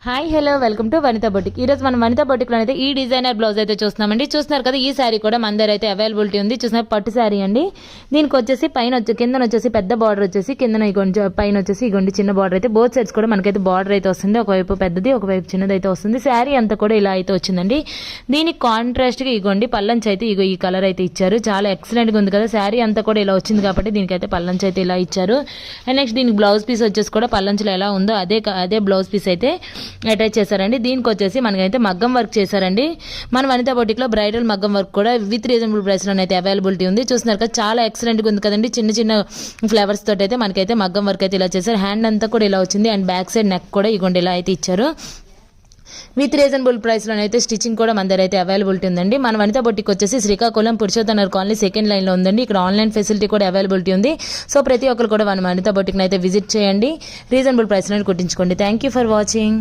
Hi hello welcome to Vanitha boutique. ఈరోజు మనం వనితా బొటిక్లో అయితే ఈ డిజైనర్ బ్లౌజ్ అయితే చూస్తున్నామండి. చూస్తున్నారు కదా, ఈ శారీ కూడా మన దగ్గర అయితే అవైలబిలిటీ ఉంది. చూస్తున్నారు, పట్టు శారీ అండి. దీనికి వచ్చేసి పైన కింద వచ్చేసి పెద్ద బార్డర్ వచ్చేసి కింద పైన వచ్చేసి ఇగోండి చిన్న బార్డర్ అయితే బోత్ సైడ్స్ కూడా మనకైతే బార్డర్ అయితే వస్తుంది. ఒకవైపు పెద్దది ఒకవైపు చిన్నది అయితే వస్తుంది. శారీ అంతా కూడా ఇలా అయితే వచ్చిందండి. దీనికి కాంట్రాస్ట్ గా ఇగోండి పల్లంచి అయితే ఈ కలర్ అయితే ఇచ్చారు. చాలా ఎక్సలెంట్ గా ఉంది కదా. శారీ అంతా కూడా ఇలా వచ్చింది కాబట్టి దీనికైతే పల్లంచి అయితే ఇలా ఇచ్చారు. అండ్ నెక్స్ట్ దీనికి బ్లౌజ్ పీస్ వచ్చేసి కూడా పల్లంచిలో ఎలా ఉందో అదే బ్లౌజ్ పీస్ అయితే అటాచ్ చేశారండి. దీనికి వచ్చేసి మనకైతే మగ్గం వర్క్ చేశారండి. మన వనితా బొటిక్ లో బ్రైడల్ మగ్గం వర్క్ కూడా విత్ రీజనబుల్ ప్రైస్ లో అయితే అవైలబిలిటీ ఉంది. చూస్తున్నారు కదా, చాలా ఎక్సలెంట్ గా ఉంది కదండి. చిన్న చిన్న ఫ్లవర్స్ తోటి అయితే మనకైతే మగ్గం వర్క్ అయితే ఇలా చేశారు. హ్యాండ్ అంతా కూడా ఇలా వచ్చింది. అండ్ బ్యాక్ సైడ్ నెక్ కూడా ఇగోండి ఇలా అయితే ఇచ్చారు. విత్ రీజనబుల్ ప్రైస్ లోనైతే స్టిచ్చింగ్ కూడా మన దగ్గర అయితే అవైలబిలిటీ ఉందండి. మన వనితా బొటిక్ వచ్చేసి Srikakulam Purushottanagar colony second line లో ఉందండి. ఇక్కడ ఆన్లైన్ ఫెసిలిటీ కూడా అవైలబిలిటీ ఉంది. సో ప్రతి ఒక్కరు కూడా మన వనితా బొటిక్ అయితే విజిట్ చేయండి. రీజనబుల్ ప్రైస్ లో కుట్టించుకోండి. Thank you for watching.